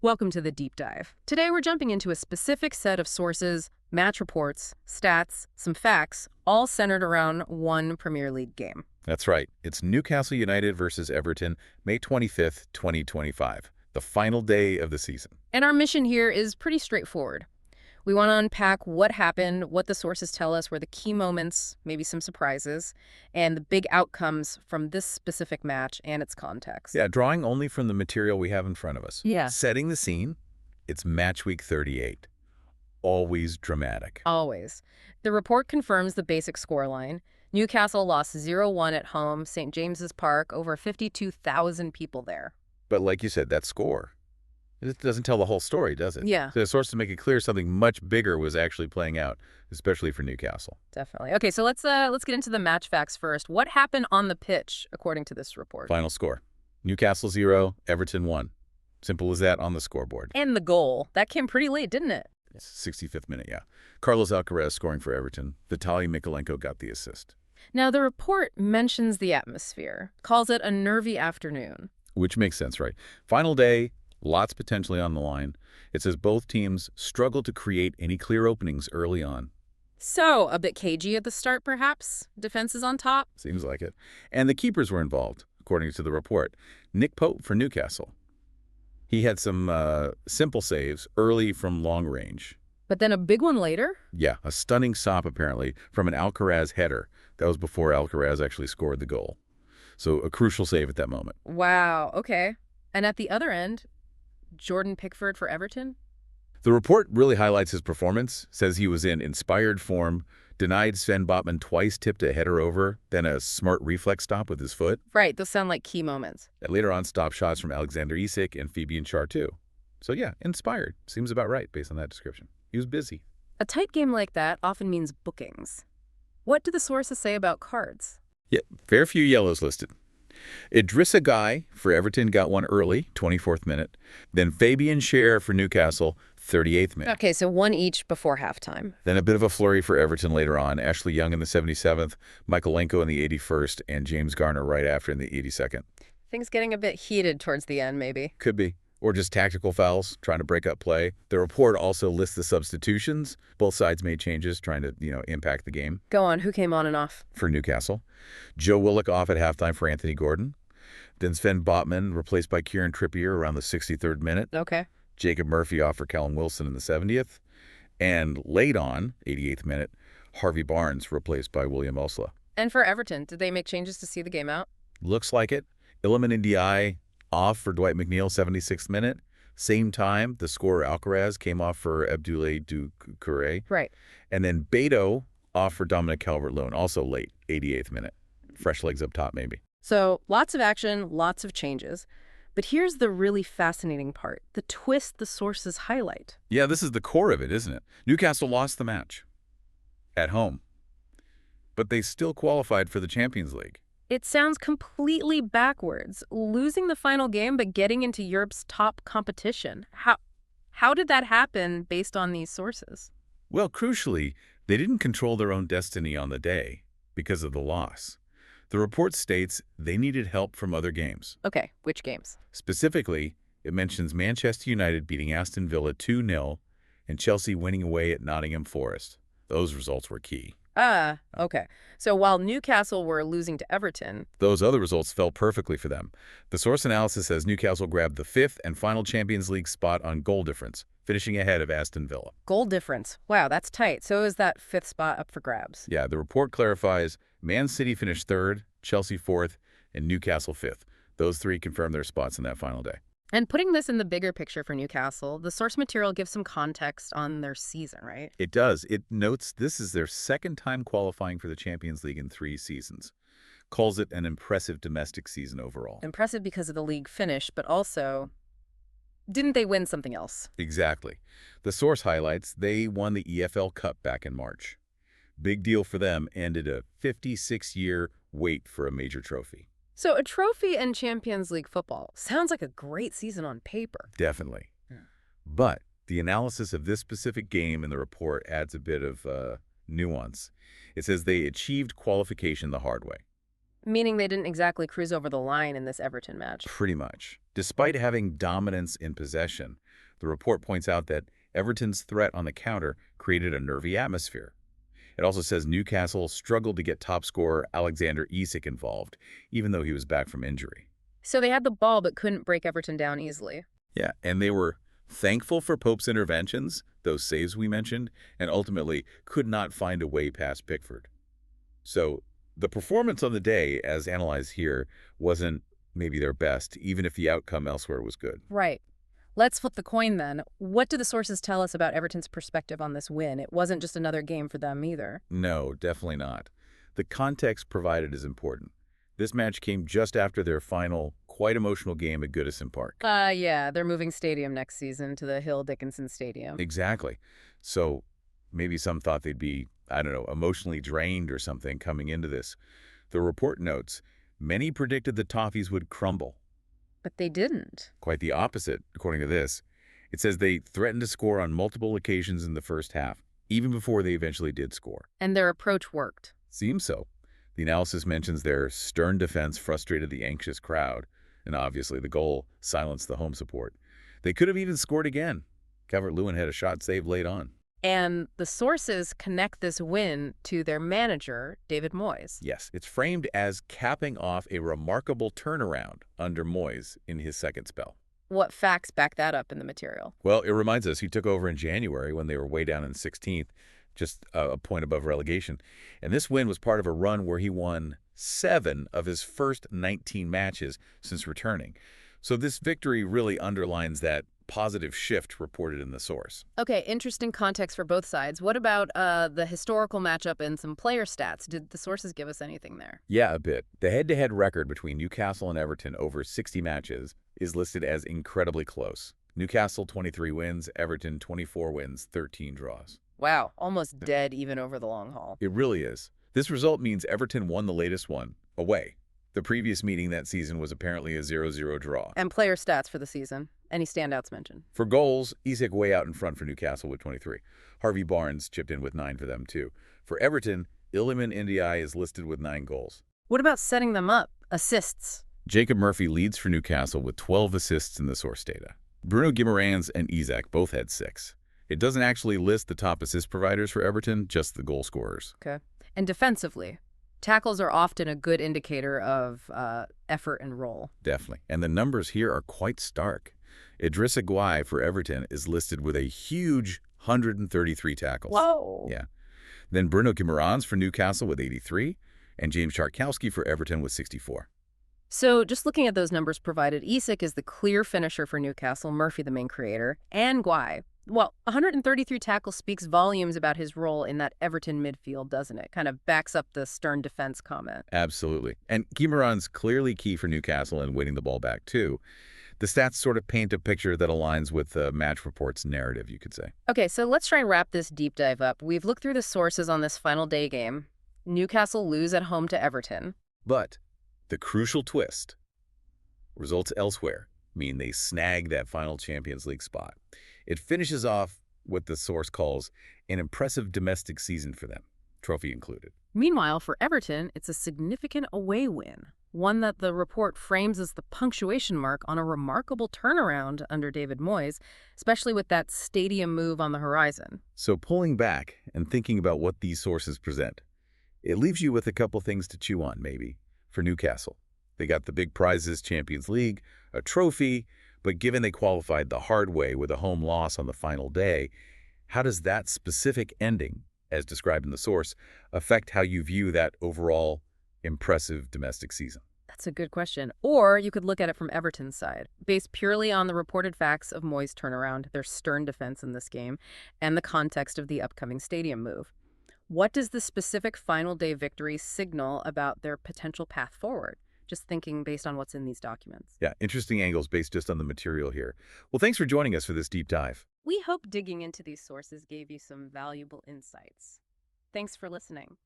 Welcome to the deep dive. Today we're jumping into a specific set of sources, match reports, stats, some facts, all centered around one Premier League game. That's right. It's Newcastle United versus Everton, May 25th, 2025, the final day of the season. And our mission here is pretty straightforward. We want to unpack what happened, what the sources tell us were the key moments, maybe some surprises, and the big outcomes from this specific match and its context. Yeah, drawing only from the material we have in front of us. Yeah. Setting the scene, it's match week 38. Always dramatic. Always. The report confirms the basic scoreline. Newcastle lost 0-1 at home, St. James's Park, over 52,000 people there. But like you said, that score, it doesn't tell the whole story, does it? Yeah. So the sources make it clear something much bigger was actually playing out, especially for Newcastle. Definitely. Okay, so let's get into the match facts first. What happened on the pitch, according to this report? Final score, Newcastle 0, Everton 1. Simple as that on the scoreboard. And the goal. That came pretty late, didn't it? 65th minute, yeah. Carlos Alcaraz scoring for Everton. Vitaly Mykolenko got the assist. Now, the report mentions the atmosphere, calls it a nervy afternoon. Which makes sense, right? Final day, lots potentially on the line. It says both teams struggled to create any clear openings early on. So, a bit cagey at the start, perhaps? Defenses on top? Seems like it. And the keepers were involved, according to the report. Nick Pope for Newcastle. He had some simple saves early from long range. But then a big one later? Yeah, a stunning stop, apparently, from an Alcaraz header. That was before Alcaraz actually scored the goal. So a crucial save at that moment. Wow, okay. And at the other end, Jordan Pickford for Everton? The report really highlights his performance, says he was in inspired form, denied Sven Botman twice, tipped a header over, then a smart reflex stop with his foot. Right, those sound like key moments. And later on, stop shots from Alexander Isak and Fabian Schär too. So yeah, inspired. Seems about right based on that description. He was busy. A tight game like that often means bookings. What do the sources say about cards? Yeah, fair few yellows listed. Idrissa Gueye for Everton got one early, 24th minute. Then Fabian Schär for Newcastle, 38th minute. Okay, so one each before halftime. Then a bit of a flurry for Everton later on. Ashley Young in the 77th, Mykolenko in the 81st, and James Garner right after in the 82nd. Things getting a bit heated towards the end, maybe. Could be. Or just tactical fouls, trying to break up play. The report also lists the substitutions. Both sides made changes, trying to, impact the game. Go on, who came on and off? For Newcastle. Joe Willock off at halftime for Anthony Gordon. Then Sven Botman replaced by Kieran Trippier around the 63rd minute. Okay. Jacob Murphy off for Callum Wilson in the 70th. And late on, 88th minute, Harvey Barnes replaced by William Osla. And for Everton, did they make changes to see the game out? Looks like it. Iliman Ndiaye off for Dwight McNeil, 76th minute. Same time, the scorer Alcaraz came off for Abdoulaye Doucouré. Right. And then Beto off for Dominic Calvert-Lewin, also late, 88th minute. Fresh legs up top, maybe. So lots of action, lots of changes. But here's the really fascinating part, the twist the sources highlight. Yeah, this is the core of it, isn't it? Newcastle lost the match at home, but they still qualified for the Champions League. It sounds completely backwards, losing the final game but getting into Europe's top competition. How did that happen based on these sources? Well, crucially, they didn't control their own destiny on the day because of the loss. The report states they needed help from other games. Okay, which games? Specifically, it mentions Manchester United beating Aston Villa 2-0 and Chelsea winning away at Nottingham Forest. Those results were key. Okay. So while Newcastle were losing to Everton, those other results fell perfectly for them. The source analysis says Newcastle grabbed the 5th and final Champions League spot on goal difference, finishing ahead of Aston Villa. Goal difference. Wow, that's tight. So is that 5th spot up for grabs? Yeah, the report clarifies Man City finished 3rd, Chelsea 4th, and Newcastle 5th. Those three confirmed their spots in that final day. And putting this in the bigger picture for Newcastle, the source material gives some context on their season, right? It does. It notes this is their second time qualifying for the Champions League in 3 seasons. Calls it an impressive domestic season overall. Impressive because of the league finish, but also, didn't they win something else? Exactly. The source highlights they won the EFL Cup back in March. Big deal for them, ended a 56-year wait for a major trophy. So a trophy in Champions League football sounds like a great season on paper. Definitely. Yeah. But the analysis of this specific game in the report adds a bit of nuance. It says they achieved qualification the hard way. Meaning they didn't exactly cruise over the line in this Everton match. Pretty much. Despite having dominance in possession, The report points out that Everton's threat on the counter created a nervy atmosphere. It also says Newcastle struggled to get top scorer Alexander Isak involved, even though he was back from injury. So they had the ball but couldn't break Everton down easily. Yeah, and they were thankful for Pope's interventions, those saves we mentioned, and ultimately could not find a way past Pickford. So the performance on the day, as analyzed here, wasn't maybe their best, even if the outcome elsewhere was good. Right. Let's flip the coin then. What do the sources tell us about Everton's perspective on this win? It wasn't just another game for them either. No, definitely not. The context provided is important. This match came just after their final, quite emotional game at Goodison Park. Yeah, they're moving stadium next season to the Hill Dickinson Stadium. Exactly. So maybe some thought they'd be, I don't know, emotionally drained or something coming into this. The report notes, many predicted the Toffees would crumble. But they didn't. Quite the opposite, according to this. It says they threatened to score on multiple occasions in the first half, even before they eventually did score. And their approach worked. Seems so. The analysis mentions their stern defense frustrated the anxious crowd, and obviously the goal silenced the home support. They could have even scored again. Calvert-Lewin had a shot saved late on. And the sources connect this win to their manager, David Moyes. Yes, it's framed as capping off a remarkable turnaround under Moyes in his second spell. What facts back that up in the material? Well, it reminds us he took over in January when they were way down in 16th, just a point above relegation. And this win was part of a run where he won 7 of his first 19 matches since returning. So this victory really underlines that positive shift reported in the source. Okay, interesting context for both sides. What about the historical matchup and some player stats? Did the sources give us anything there? Yeah, a bit. The head-to-head record between Newcastle and Everton over 60 matches is listed as incredibly close. Newcastle 23 wins, Everton 24 wins, 13 draws. Wow, almost dead even over the long haul. It really is. This result means Everton won the latest one, away. The previous meeting that season was apparently a 0-0 draw. And player stats for the season. Any standouts mentioned? For goals, Isak way out in front for Newcastle with 23. Harvey Barnes chipped in with 9 for them, too. For Everton, Iliman Ndiaye is listed with 9 goals. What about setting them up? Assists? Jacob Murphy leads for Newcastle with 12 assists in the source data. Bruno Guimaraes and Isak both had 6. It doesn't actually list the top assist providers for Everton, just the goal scorers. Okay. And defensively? Tackles are often a good indicator of effort and role. Definitely. And the numbers here are quite stark. Idrissa Gueye for Everton is listed with a huge 133 tackles. Whoa! Yeah. Then Bruno Guimaraes for Newcastle with 83, and James Tarkowski for Everton with 64. So just looking at those numbers provided, Isak is the clear finisher for Newcastle, Murphy the main creator, and Gueye. Well, 133 tackles speaks volumes about his role in that Everton midfield, doesn't it? Kind of backs up the stern defense comment. Absolutely. And Guimaraes clearly key for Newcastle in winning the ball back, too. The stats sort of paint a picture that aligns with the match report's narrative, you could say. Okay, so let's try and wrap this deep dive up. We've looked through the sources on this final day game. Newcastle lose at home to Everton. But the crucial twist, results elsewhere, mean they snag that final Champions League spot. It finishes off what the source calls an impressive domestic season for them, trophy included. Meanwhile, for Everton, it's a significant away win, one that the report frames as the punctuation mark on a remarkable turnaround under David Moyes, especially with that stadium move on the horizon. So pulling back and thinking about what these sources present, it leaves you with a couple things to chew on, maybe, for Newcastle. They got the big prizes, Champions League, a trophy, but given they qualified the hard way with a home loss on the final day, how does that specific ending, as described in the source, affect how you view that overall impressive domestic season? That's a good question. Or you could look at it from Everton's side, based purely on the reported facts of Moyes' turnaround, their stern defense in this game, and the context of the upcoming stadium move. What does the specific final day victory signal about their potential path forward? Just thinking based on what's in these documents. Yeah, interesting angles based just on the material here. Well, thanks for joining us for this deep dive. We hope digging into these sources gave you some valuable insights. Thanks for listening.